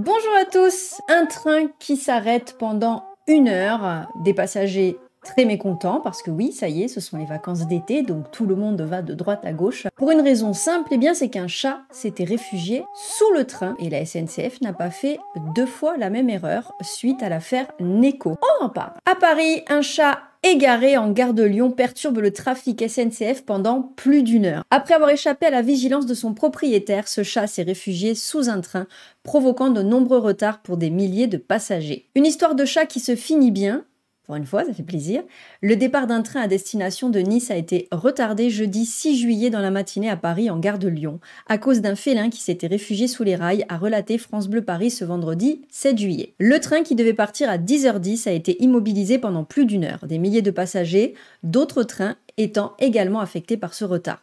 Bonjour à tous, un train qui s'arrête pendant 1 heure, des passagers très mécontents parce que oui, ça y est, ce sont les vacances d'été, donc tout le monde va de droite à gauche. Pour une raison simple, eh bien c'est qu'un chat s'était réfugié sous le train et la SNCF n'a pas fait 2 fois la même erreur suite à l'affaire Neko. On en parle. À Paris, un chat égaré en gare de Lyon perturbe le trafic SNCF pendant plus d'1 heure. Après avoir échappé à la vigilance de son propriétaire, ce chat s'est réfugié sous un train, provoquant de nombreux retards pour des milliers de passagers. Une histoire de chat qui se finit bien. Pour une fois, ça fait plaisir. Le départ d'un train à destination de Nice a été retardé jeudi 6 juillet dans la matinée à Paris en gare de Lyon, à cause d'un félin qui s'était réfugié sous les rails, a relaté France Bleu Paris ce vendredi 7 juillet. Le train qui devait partir à 10h10 a été immobilisé pendant plus d'1 heure. Des milliers de passagers, d'autres trains étant également affectés par ce retard.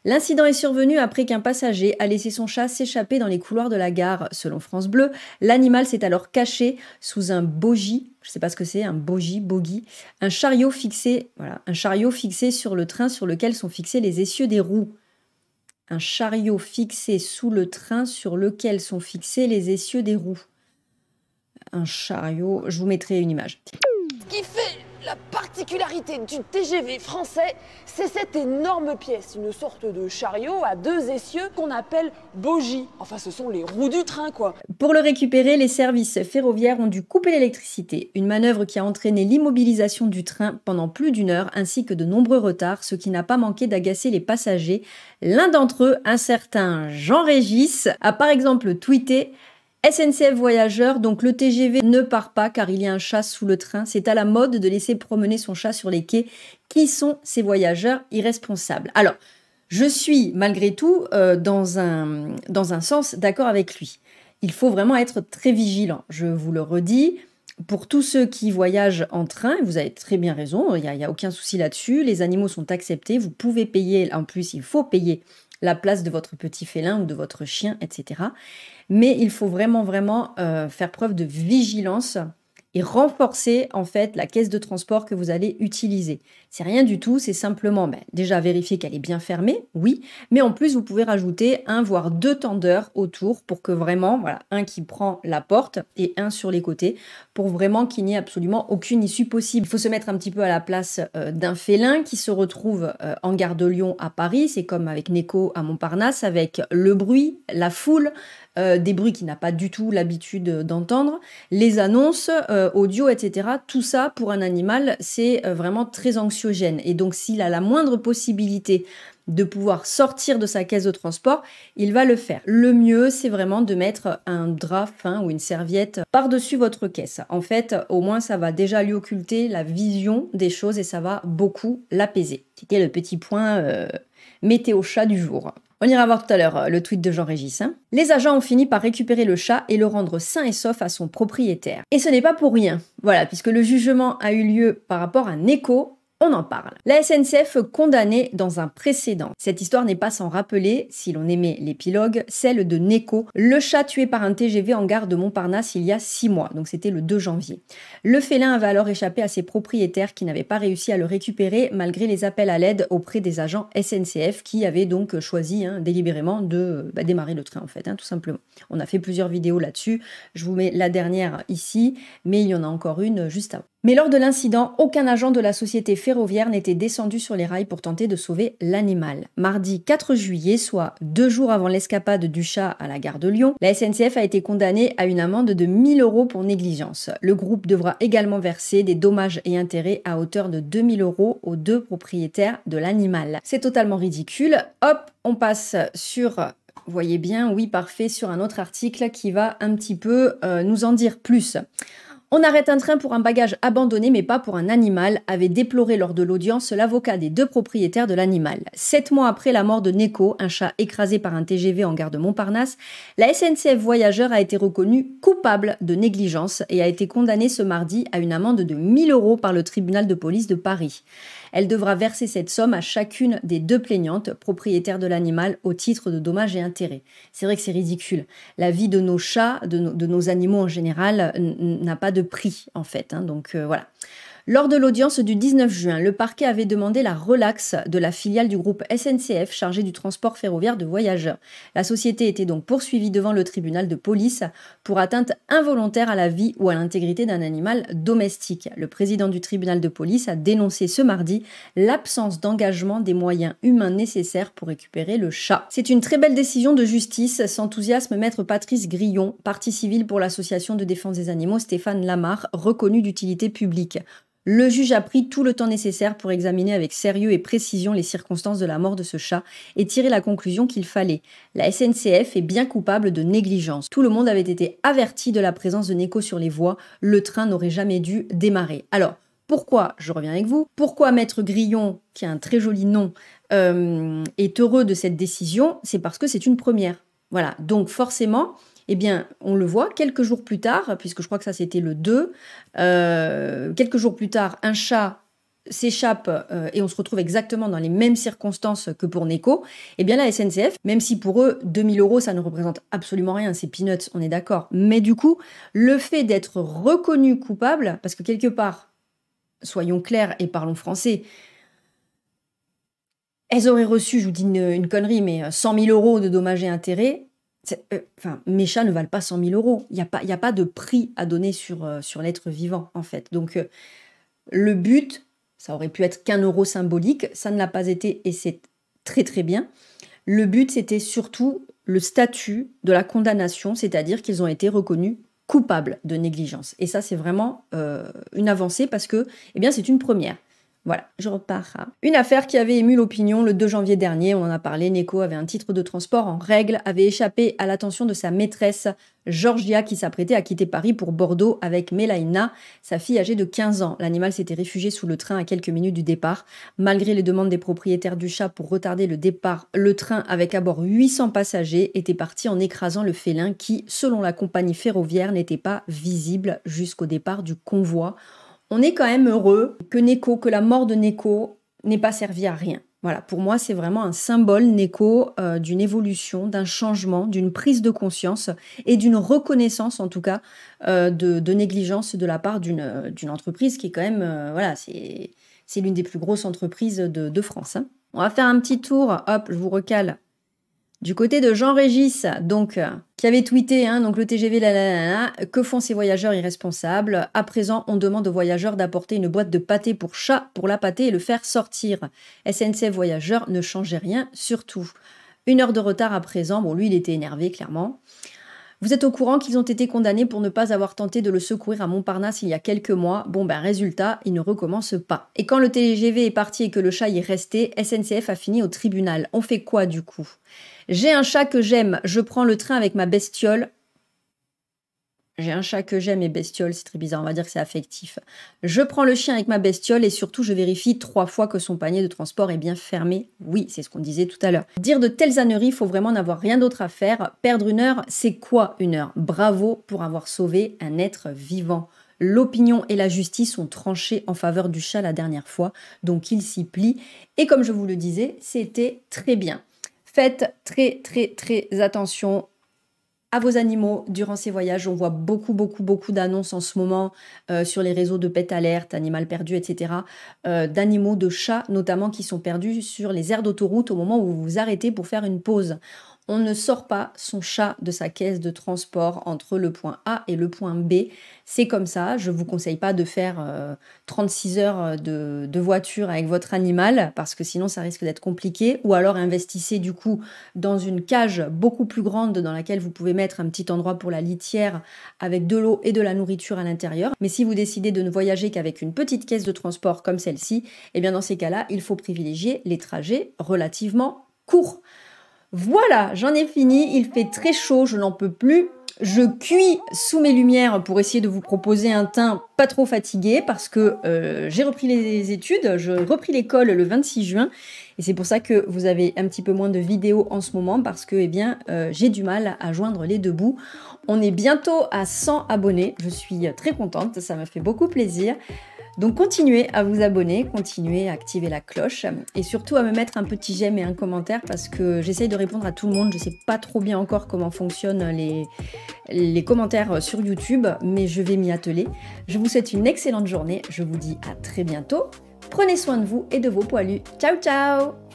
L'incident est survenu après qu'un passager a laissé son chat s'échapper dans les couloirs de la gare. Selon France Bleu, l'animal s'est alors caché sous un bogie, je ne sais pas ce que c'est, un bogie, un chariot fixé sur le train sur lequel sont fixés les essieux des roues. Un chariot fixé sous le train sur lequel sont fixés les essieux des roues. Un chariot, je vous mettrai une image. Ce qui fait la particularité du TGV français, c'est cette énorme pièce, une sorte de chariot à 2 essieux qu'on appelle bogie. Enfin, ce sont les roues du train, quoi. Pour le récupérer, les services ferroviaires ont dû couper l'électricité, une manœuvre qui a entraîné l'immobilisation du train pendant plus d'1 heure, ainsi que de nombreux retards, ce qui n'a pas manqué d'agacer les passagers. L'un d'entre eux, un certain Jean-Régis, a par exemple tweeté: SNCF Voyageurs, donc le TGV ne part pas car il y a un chat sous le train. C'est à la mode de laisser promener son chat sur les quais. Qui sont ces voyageurs irresponsables? Alors, je suis malgré tout dans un sens d'accord avec lui. Il faut vraiment être très vigilant. Je vous le redis, pour tous ceux qui voyagent en train, vous avez très bien raison, il n'y a aucun souci là-dessus. Les animaux sont acceptés, vous pouvez payer, en plus il faut payer la place de votre petit félin ou de votre chien, etc. Mais il faut vraiment faire preuve de vigilance et renforcer en fait la caisse de transport que vous allez utiliser. C'est rien du tout, c'est simplement déjà vérifier qu'elle est bien fermée, oui, mais en plus vous pouvez rajouter 1 voire 2 tendeurs autour pour que vraiment, voilà, un qui prend la porte et un sur les côtés pour vraiment qu'il n'y ait absolument aucune issue possible. Il faut se mettre un petit peu à la place d'un félin qui se retrouve en gare de Lyon à Paris, c'est comme avec Neko à Montparnasse, avec le bruit, la foule, des bruits qu'il n'a pas du tout l'habitude d'entendre, les annonces, audio, etc. Tout ça, pour un animal, c'est vraiment très anxiogène. Et donc, s'il a la moindre possibilité de pouvoir sortir de sa caisse de transport, il va le faire. Le mieux, c'est vraiment de mettre un drap fin ou une serviette par-dessus votre caisse. En fait, au moins, ça va déjà lui occulter la vision des choses et ça va beaucoup l'apaiser. C'était le petit point météo chat du jour. On ira voir tout à l'heure le tweet de Jean-Régis. Les agents ont fini par récupérer le chat et le rendre sain et sauf à son propriétaire. Et ce n'est pas pour rien, voilà, puisque le jugement a eu lieu par rapport à Neko. On en parle. La SNCF condamnée dans un précédent. Cette histoire n'est pas sans rappeler, si l'on aimait l'épilogue, celle de Neko, le chat tué par un TGV en gare de Montparnasse il y a 6 mois, donc c'était le 2 janvier. Le félin avait alors échappé à ses propriétaires qui n'avaient pas réussi à le récupérer malgré les appels à l'aide auprès des agents SNCF qui avaient donc choisi délibérément de démarrer le train en fait, tout simplement. On a fait plusieurs vidéos là-dessus, je vous mets la dernière ici, mais il y en a encore une juste avant. Mais lors de l'incident, aucun agent de la société ferroviaire n'était descendu sur les rails pour tenter de sauver l'animal. Mardi 4 juillet, soit 2 jours avant l'escapade du chat à la gare de Lyon, la SNCF a été condamnée à une amende de 1 000 € pour négligence. Le groupe devra également verser des dommages et intérêts à hauteur de 2 000 € aux 2 propriétaires de l'animal. C'est totalement ridicule. Hop, on passe sur... Vous voyez bien, oui, parfait, sur un autre article qui va un petit peu nous en dire plus. On arrête un train pour un bagage abandonné, mais pas pour un animal, avait déploré lors de l'audience l'avocat des 2 propriétaires de l'animal. 7 mois après la mort de Neko, un chat écrasé par un TGV en gare de Montparnasse, la SNCF Voyageurs a été reconnue coupable de négligence et a été condamnée ce mardi à une amende de 1 000 € par le tribunal de police de Paris. Elle devra verser cette somme à chacune des 2 plaignantes, propriétaires de l'animal, au titre de dommages et intérêts. C'est vrai que c'est ridicule. La vie de nos chats, de nos animaux en général, n'a pas de prix, en fait. Donc voilà. Lors de l'audience du 19 juin, le parquet avait demandé la relaxe de la filiale du groupe SNCF chargée du transport ferroviaire de voyageurs. La société était donc poursuivie devant le tribunal de police pour atteinte involontaire à la vie ou à l'intégrité d'un animal domestique. Le président du tribunal de police a dénoncé ce mardi l'absence d'engagement des moyens humains nécessaires pour récupérer le chat. C'est une très belle décision de justice, s'enthousiasme maître Patrice Grillon, partie civile pour l'association de défense des animaux Stéphane Lamar, reconnu d'utilité publique. Le juge a pris tout le temps nécessaire pour examiner avec sérieux et précision les circonstances de la mort de ce chat et tirer la conclusion qu'il fallait. La SNCF est bien coupable de négligence. Tout le monde avait été averti de la présence de Neko sur les voies. Le train n'aurait jamais dû démarrer. Alors, pourquoi, je reviens avec vous, pourquoi Maître Grillon, qui a un très joli nom, est heureux de cette décision? C'est parce que c'est une première. Voilà, donc forcément... Eh bien, on le voit quelques jours plus tard, puisque je crois que ça c'était le 2, quelques jours plus tard, un chat s'échappe et on se retrouve exactement dans les mêmes circonstances que pour Neko. Eh bien, la SNCF, même si pour eux, 2000 €, ça ne représente absolument rien, c'est peanuts, on est d'accord. Mais du coup, le fait d'être reconnu coupable, parce que quelque part, soyons clairs et parlons français, elles auraient reçu, je vous dis une connerie, mais 100 000 € de dommages et intérêts. Mes chats ne valent pas 100 000 €. Il n'y a pas de prix à donner sur l'être vivant, en fait. Donc, le but, ça aurait pu être qu'1 € symbolique. Ça ne l'a pas été et c'est très, très bien. Le but, c'était surtout le statut de la condamnation, c'est-à-dire qu'ils ont été reconnus coupables de négligence. Et ça, c'est vraiment une avancée parce que, eh bien, c'est une première. Voilà, je repars. Une affaire qui avait ému l'opinion le 2 janvier dernier, on en a parlé, Neko avait un titre de transport en règle, avait échappé à l'attention de sa maîtresse, Georgia, qui s'apprêtait à quitter Paris pour Bordeaux avec Melaina, sa fille âgée de 15 ans. L'animal s'était réfugié sous le train à quelques minutes du départ. Malgré les demandes des propriétaires du chat pour retarder le départ, le train, avec à bord 800 passagers, était parti en écrasant le félin qui, selon la compagnie ferroviaire, n'était pas visible jusqu'au départ du convoi. On est quand même heureux que la mort de Neko n'ait pas servi à rien. Voilà, pour moi, c'est vraiment un symbole, Neko, d'une évolution, d'un changement, d'une prise de conscience et d'une reconnaissance, en tout cas, de négligence de la part d'une entreprise qui est quand même, voilà, c'est l'une des plus grosses entreprises de France. Hein. On va faire un petit tour, hop, je vous recale. Du côté de Jean-Régis, donc, qui avait tweeté, hein, donc le TGV, que font ces voyageurs irresponsables? À présent, on demande aux voyageurs d'apporter une boîte de pâté pour chat pour l'appâter et le faire sortir. SNCF Voyageurs ne changeait rien, surtout. 1 heure de retard à présent, bon, lui, il était énervé, clairement. Vous êtes au courant qu'ils ont été condamnés pour ne pas avoir tenté de le secourir à Montparnasse il y a quelques mois. Bon, ben résultat, ils ne recommencent pas. Et quand le TGV est parti et que le chat y est resté, SNCF a fini au tribunal. On fait quoi du coup? J'ai un chat que j'aime, je prends le train avec ma bestiole. J'ai un chat que j'aime et bestiole, c'est très bizarre, on va dire que c'est affectif. Je prends le chien avec ma bestiole et surtout je vérifie 3 fois que son panier de transport est bien fermé. Oui, c'est ce qu'on disait tout à l'heure. Dire de telles âneries, il faut vraiment n'avoir rien d'autre à faire. Perdre 1 heure, c'est quoi 1 heure? Bravo pour avoir sauvé un être vivant. L'opinion et la justice ont tranché en faveur du chat la dernière fois, donc il s'y plie. Et comme je vous le disais, c'était très bien. Faites très attention à vos animaux durant ces voyages. On voit beaucoup d'annonces en ce moment sur les réseaux de pet alert, animal perdu, etc. D'animaux, de chats notamment, qui sont perdus sur les aires d'autoroute au moment où vous vous arrêtez pour faire une pause. On ne sort pas son chat de sa caisse de transport entre le point A et le point B. C'est comme ça. Je ne vous conseille pas de faire 36 heures de voiture avec votre animal parce que sinon ça risque d'être compliqué. Ou alors investissez du coup dans une cage beaucoup plus grande dans laquelle vous pouvez mettre un petit endroit pour la litière avec de l'eau et de la nourriture à l'intérieur. Mais si vous décidez de ne voyager qu'avec une petite caisse de transport comme celle-ci, eh bien dans ces cas-là, il faut privilégier les trajets relativement courts. Voilà, j'en ai fini, il fait très chaud, je n'en peux plus. Je cuis sous mes lumières pour essayer de vous proposer un teint pas trop fatigué parce que j'ai repris les études, je repris l'école le 26 juin et c'est pour ça que vous avez un petit peu moins de vidéos en ce moment parce que j'ai du mal à joindre les deux bouts. On est bientôt à 100 abonnés, je suis très contente, ça me fait beaucoup plaisir. Donc continuez à vous abonner, continuez à activer la cloche et surtout à me mettre un petit j'aime et un commentaire parce que j'essaye de répondre à tout le monde. Je sais pas trop bien encore comment fonctionnent les commentaires sur YouTube, mais je vais m'y atteler. Je vous souhaite une excellente journée, je vous dis à très bientôt. Prenez soin de vous et de vos poilus. Ciao ciao!